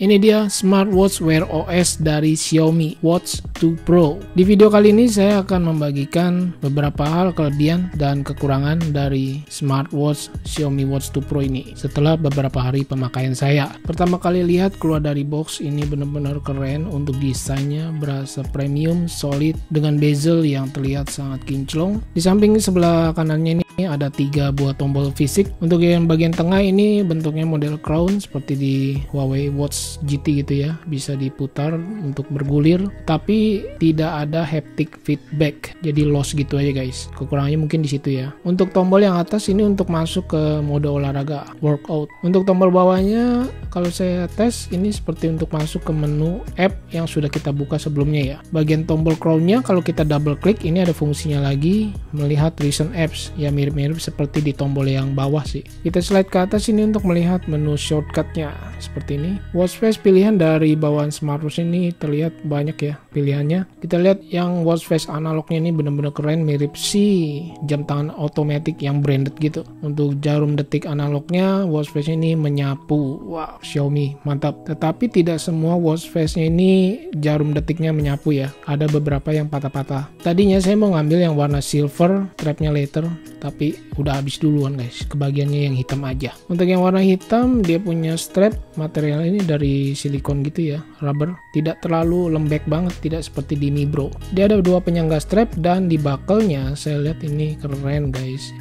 Ini dia smartwatch Wear OS dari Xiaomi Watch 2 Pro. Di video kali ini saya akan membagikan beberapa hal kelebihan dan kekurangan dari smartwatch Xiaomi Watch 2 Pro ini setelah beberapa hari pemakaian saya. Pertama kali lihat keluar dari box ini benar-benar keren untuk desainnya, berasa premium, solid dengan bezel yang terlihat sangat kinclong. Di samping sebelah kanannya ini ada 3 buah tombol fisik. Untuk yang bagian tengah ini bentuknya model crown seperti di Huawei Watch GT gitu ya, bisa diputar untuk bergulir tapi tidak ada haptic feedback, jadi lost gitu aja guys. Kekurangannya mungkin di situ ya. Untuk tombol yang atas ini untuk masuk ke mode olahraga workout. Untuk tombol bawahnya kalau saya tes ini seperti untuk masuk ke menu app yang sudah kita buka sebelumnya ya. Bagian tombol crownnya kalau kita double klik ini ada fungsinya lagi melihat recent apps ya, mirip-mirip seperti di tombol yang bawah sih. Kita slide ke atas ini untuk melihat menu shortcutnya seperti ini. Watch face pilihan dari bawaan smartwatch ini terlihat banyak ya pilihannya. Kita lihat yang watch face analognya ini benar-benar keren, mirip si jam tangan otomatis yang branded gitu. Untuk jarum detik analognya watch face ini menyapu. Wow, Xiaomi mantap. Tetapi tidak semua watch face ini jarum detiknya menyapu ya. Ada beberapa yang patah-patah. Tadinya saya mau ngambil yang warna silver, strapnya leather, tapi udah habis duluan guys. Kebagiannya yang hitam aja. Untuk yang warna hitam dia punya strap, material ini dari silikon gitu ya, rubber, tidak terlalu lembek banget, tidak seperti di Mi Bro. Dia ada 2 penyangga strap dan di buckle-nya saya lihat ini keren guys,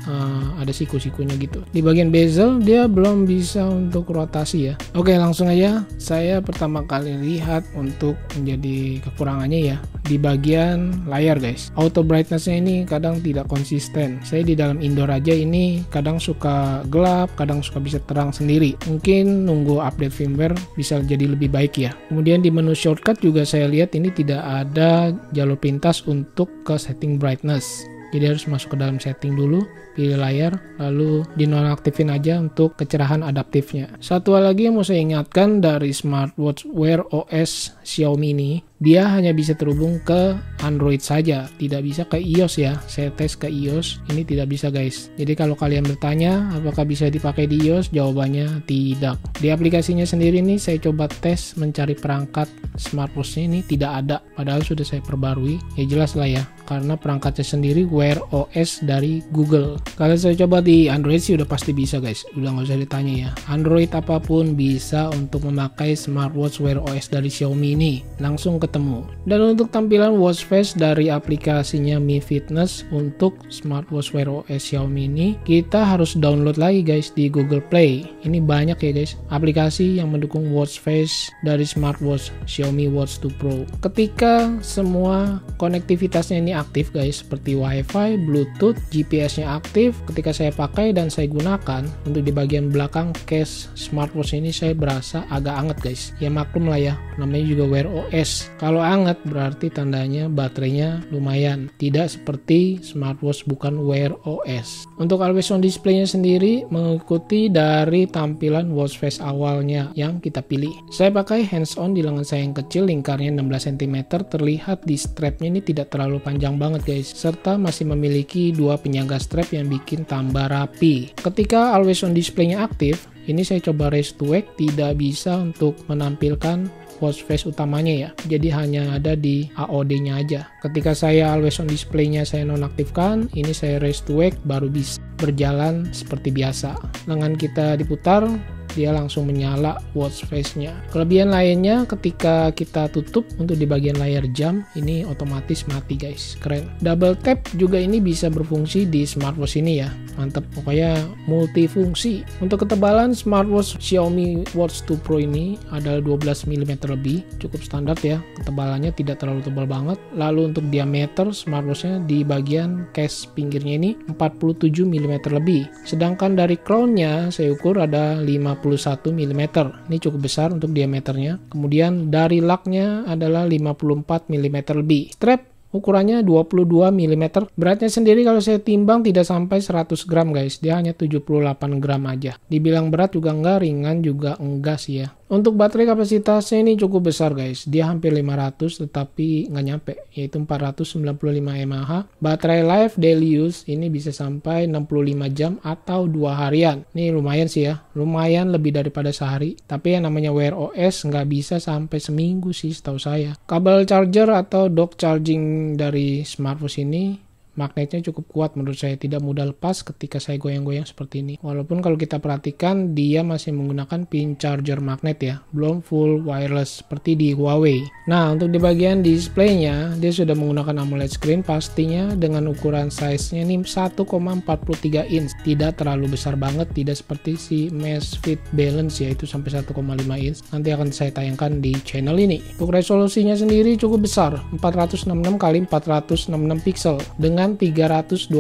ada siku-sikunya gitu. Di bagian bezel dia belum bisa untuk rotasi ya. Oke, langsung aja saya pertama kali lihat untuk menjadi kekurangannya ya di bagian layar guys. Auto brightness-nya ini kadang tidak konsisten. Saya di dalam indoor aja ini kadang suka gelap, kadang suka bisa terang sendiri. Mungkin nunggu update firmware bisa jadi lebih baik ya. Kemudian di menu shortcut juga saya lihat ini tidak ada jalur pintas untuk ke setting brightness. Jadi harus masuk ke dalam setting dulu, pilih layar, lalu dinonaktifin aja untuk kecerahan adaptifnya. Satu hal lagi yang mau saya ingatkan dari smartwatch Wear OS Xiaomi ini, dia hanya bisa terhubung ke Android saja, tidak bisa ke iOS ya. Saya tes ke iOS, ini tidak bisa guys. Jadi kalau kalian bertanya apakah bisa dipakai di iOS, jawabannya tidak. Di aplikasinya sendiri nih saya coba tes mencari perangkat smartwatchnya ini tidak ada, padahal sudah saya perbarui. Ya jelas lah ya, karena perangkatnya sendiri Wear OS dari Google. Kalau saya coba di Android sih udah pasti bisa guys, udah nggak usah ditanya ya. Android apapun bisa untuk memakai smartwatch Wear OS dari Xiaomi ini, langsung ketemu. Dan untuk tampilan watch face dari aplikasinya Mi Fitness untuk smartwatch Wear OS Xiaomi ini, kita harus download lagi guys di Google Play. Ini banyak ya guys aplikasi yang mendukung watch face dari smartwatch Xiaomi Watch 2 Pro. Ketika semua konektivitasnya ini aktif guys, seperti WiFi, Bluetooth, GPS-nya aktif, ketika saya pakai dan saya gunakan, untuk di bagian belakang case smartwatch ini saya berasa agak anget guys. Ya maklum lah ya, namanya juga Wear OS. Kalau anget berarti tandanya baterainya lumayan, tidak seperti smartwatch bukan Wear OS. Untuk always on display-nya sendiri mengikuti dari tampilan watch face awalnya yang kita pilih. Saya pakai hands on di lengan saya yang kecil, lingkarnya 16 cm, terlihat di strapnya ini tidak terlalu panjang banget guys, serta masih memiliki 2 penyangga strap yang bikin tambah rapi. Ketika always on display-nya aktif, ini saya coba raise to wake, tidak bisa untuk menampilkan watch face utamanya ya, jadi hanya ada di AOD-nya aja. Ketika saya always on display-nya saya nonaktifkan, ini saya raise to wake, baru bisa berjalan seperti biasa. Lengan kita diputar, dia langsung menyala watch face-nya. Kelebihan lainnya ketika kita tutup untuk di bagian layar jam ini otomatis mati guys, keren. Double tap juga ini bisa berfungsi di smartwatch ini ya, mantep, pokoknya multifungsi. Untuk ketebalan smartwatch Xiaomi Watch 2 Pro ini adalah 12 mm lebih, cukup standar ya, ketebalannya tidak terlalu tebal banget. Lalu untuk diameter smartwatchnya di bagian case pinggirnya ini 47 mm lebih, sedangkan dari crown-nya saya ukur ada 51 mm. Ini cukup besar untuk diameternya. Kemudian dari lug-nya adalah 54 mm lebih. Strap ukurannya 22 mm. Beratnya sendiri kalau saya timbang tidak sampai 100 gram guys, dia hanya 78 gram aja. Dibilang berat juga enggak, ringan juga enggak sih ya. Untuk baterai kapasitasnya ini cukup besar guys, dia hampir 500 tetapi nggak nyampe, yaitu 495 mAh. Baterai life daily use ini bisa sampai 65 jam atau 2 harian. Ini lumayan sih ya, lumayan lebih daripada sehari. Tapi yang namanya Wear OS nggak bisa sampai seminggu sih setahu saya. Kabel charger atau dock charging dari smartwatch ini magnetnya cukup kuat menurut saya, tidak mudah lepas ketika saya goyang-goyang seperti ini. Walaupun kalau kita perhatikan dia masih menggunakan pin charger magnet ya, belum full wireless seperti di Huawei. Nah, untuk di bagian displaynya dia sudah menggunakan AMOLED screen pastinya dengan ukuran size-nya ini 1,43 inch. Tidak terlalu besar banget, tidak seperti si Amazfit Balance yaitu sampai 1,5 inch. Nanti akan saya tayangkan di channel ini. Untuk resolusinya sendiri cukup besar, 466 x 466 pixel dengan 326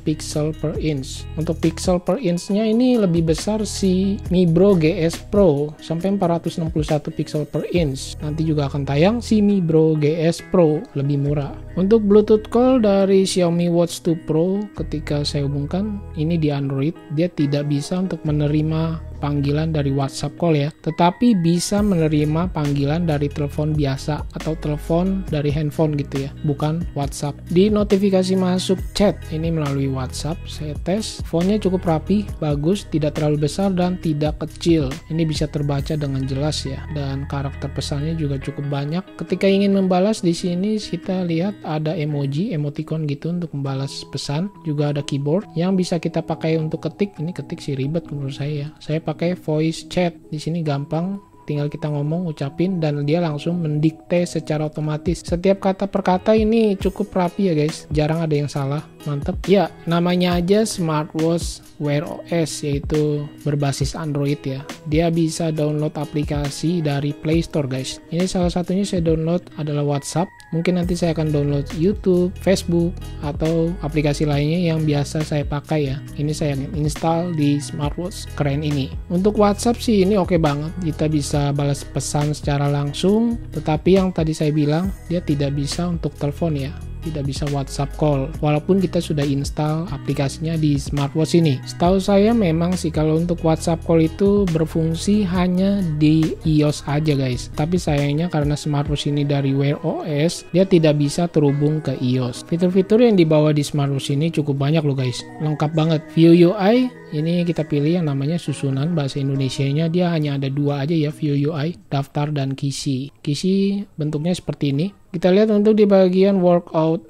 pixel per inch. Untuk pixel per inch-nya ini lebih besar si Mi Bro GS Pro sampai 461 pixel per inch. Nanti juga akan tayang si Mi Bro GS Pro lebih murah. Untuk Bluetooth call dari Xiaomi Watch 2 Pro ketika saya hubungkan ini di Android, dia tidak bisa untuk menerima panggilan dari WhatsApp call ya, tetapi bisa menerima panggilan dari telepon biasa atau telepon dari handphone gitu ya, bukan WhatsApp. Di notifikasi masuk chat ini melalui WhatsApp, saya tes, fontnya cukup rapi, bagus, tidak terlalu besar dan tidak kecil. Ini bisa terbaca dengan jelas ya, dan karakter pesannya juga cukup banyak. Ketika ingin membalas di sini kita lihat ada emoji, emoticon gitu untuk membalas pesan, juga ada keyboard yang bisa kita pakai untuk ketik. Ini ketik sih ribet menurut saya. Saya pakai voice chat, di sini gampang, tinggal kita ngomong, ucapin, dan dia langsung mendikte secara otomatis. Setiap kata per kata ini cukup rapi ya guys, jarang ada yang salah, mantep. Ya, namanya aja smartwatch Wear OS, yaitu berbasis Android ya. Dia bisa download aplikasi dari Play Store guys. Ini salah satunya saya download adalah WhatsApp. Mungkin nanti saya akan download YouTube, Facebook, atau aplikasi lainnya yang biasa saya pakai ya. Ini saya install di smartwatch keren ini. Untuk WhatsApp sih ini oke banget, kita bisa balas pesan secara langsung, tetapi yang tadi saya bilang dia tidak bisa untuk telepon ya, tidak bisa WhatsApp call walaupun kita sudah install aplikasinya di smartwatch ini. Setahu saya memang sih kalau untuk WhatsApp call itu berfungsi hanya di iOS aja guys, tapi sayangnya karena smartwatch ini dari Wear OS dia tidak bisa terhubung ke iOS. Fitur-fitur yang dibawa di smartwatch ini cukup banyak loh guys, lengkap banget. View UI ini kita pilih yang namanya susunan, bahasa Indonesianya dia hanya ada dua aja ya, View UI, daftar dan kisi. Kisi bentuknya seperti ini. Kita lihat untuk di bagian workout,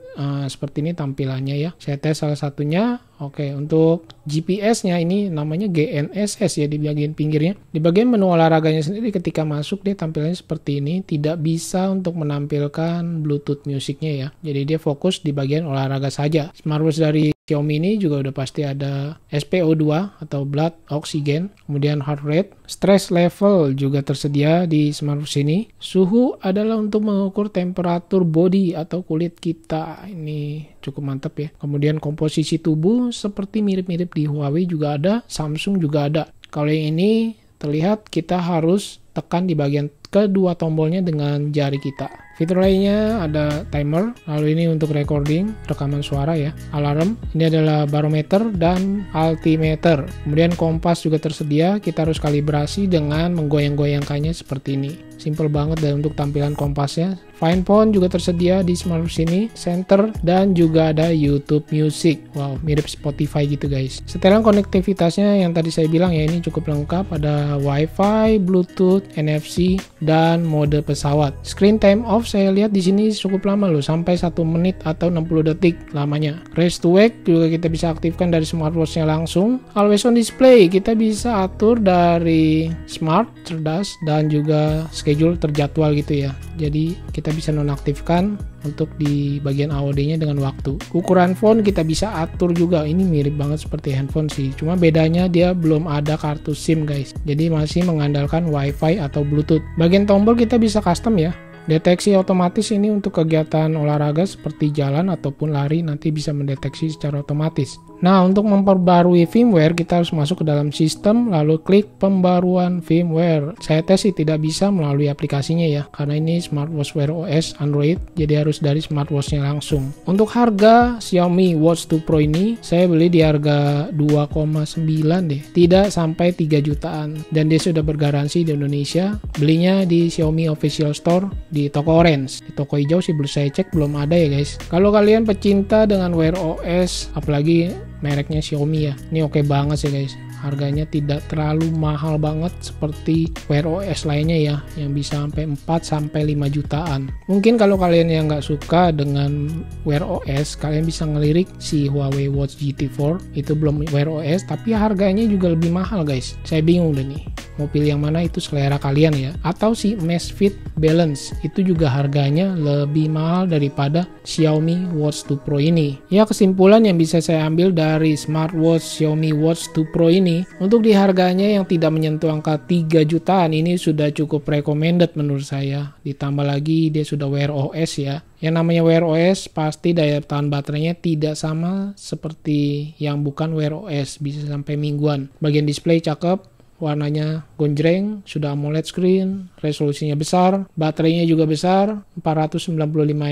seperti ini tampilannya ya. Saya tes salah satunya. Oke, untuk GPS-nya ini namanya GNSS ya di bagian pinggirnya. Di bagian menu olahraganya sendiri ketika masuk dia tampilannya seperti ini, tidak bisa untuk menampilkan Bluetooth musiknya ya. Jadi dia fokus di bagian olahraga saja. Smartwatch dari Xiaomi ini juga udah pasti ada SpO2 atau blood oxygen, kemudian heart rate, stress level juga tersedia di smartwatch ini. Suhu adalah untuk mengukur temperatur body atau kulit kita. Ini cukup mantap ya. Kemudian komposisi tubuh seperti mirip-mirip di Huawei juga ada, Samsung juga ada. Kalau yang ini terlihat kita harus tekan di bagian kedua tombolnya dengan jari kita. Fitur lainnya ada timer, lalu ini untuk recording, rekaman suara ya, alarm, ini adalah barometer dan altimeter. Kemudian kompas juga tersedia, kita harus kalibrasi dengan menggoyang-goyangkannya seperti ini. Simple banget dan untuk tampilan kompasnya. Fine Phone juga tersedia di smartwatch ini, center, dan juga ada YouTube Music. Wow, mirip Spotify gitu guys. Setelan konektivitasnya yang tadi saya bilang ya, ini cukup lengkap, ada Wi-Fi, Bluetooth, NFC, dan mode pesawat. Screen time off saya lihat di sini cukup lama loh, sampai 1 menit atau 60 detik lamanya. Race to wake juga kita bisa aktifkan dari smartwatch-nya langsung. Always on display kita bisa atur dari smart, cerdas, dan juga schedule terjadwal gitu ya. Jadi kita bisa nonaktifkan untuk di bagian AOD-nya dengan waktu. Ukuran font kita bisa atur juga. Ini mirip banget seperti handphone sih. Cuma bedanya dia belum ada kartu SIM guys. Jadi masih mengandalkan Wi-Fi atau Bluetooth. Bagian tombol kita bisa custom ya. Deteksi otomatis ini untuk kegiatan olahraga seperti jalan ataupun lari nanti bisa mendeteksi secara otomatis. Nah, untuk memperbarui firmware kita harus masuk ke dalam sistem lalu klik pembaruan firmware. Saya tes sih tidak bisa melalui aplikasinya ya, karena ini smartwatch Wear OS Android, jadi harus dari smartwatchnya langsung. Untuk harga Xiaomi Watch 2 Pro ini saya beli di harga 2,9 deh, tidak sampai 3 jutaan, dan dia sudah bergaransi di Indonesia. Belinya di Xiaomi Official Store di toko orange. Di toko hijau sih belum saya cek, belum ada ya guys. Kalau kalian pecinta dengan Wear OS, apalagi mereknya Xiaomi ya, ini oke banget sih guys. Harganya tidak terlalu mahal banget seperti Wear OS lainnya ya, yang bisa sampai 4-5 jutaan. Mungkin kalau kalian yang nggak suka dengan Wear OS, kalian bisa ngelirik si Huawei Watch GT4, itu belum Wear OS, tapi harganya juga lebih mahal guys. Saya bingung deh nih, mau pilih yang mana, itu selera kalian ya. Atau si Amazfit Balance, itu juga harganya lebih mahal daripada Xiaomi Watch 2 Pro ini. Ya, kesimpulan yang bisa saya ambil dari smartwatch Xiaomi Watch 2 Pro ini, untuk di harganya yang tidak menyentuh angka 3 jutaan ini sudah cukup recommended menurut saya. Ditambah lagi dia sudah Wear OS ya. Yang namanya Wear OS pasti daya tahan baterainya tidak sama seperti yang bukan Wear OS, bisa sampai mingguan. Bagian display cakep, warnanya gonjreng, sudah AMOLED screen, resolusinya besar, baterainya juga besar, 495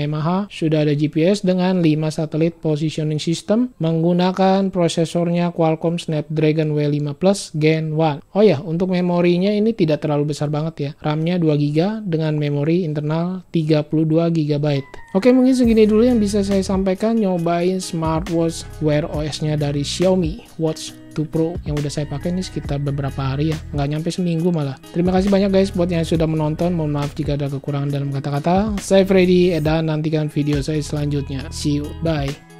mAh, sudah ada GPS dengan 5 satelit positioning system, menggunakan prosesornya Qualcomm Snapdragon W5 Plus Gen 1. Oh ya, untuk memorinya ini tidak terlalu besar banget ya, RAM-nya 2GB dengan memori internal 32GB. Oke, mungkin segini dulu yang bisa saya sampaikan nyobain smartwatch Wear OS-nya dari Xiaomi Watch 2 Pro yang udah saya pakai ini sekitar beberapa hari ya, nggak nyampe seminggu malah. Terima kasih banyak guys buat yang sudah menonton. Mohon maaf jika ada kekurangan dalam kata-kata. Saya Freddy dan nantikan video saya selanjutnya. See you, bye.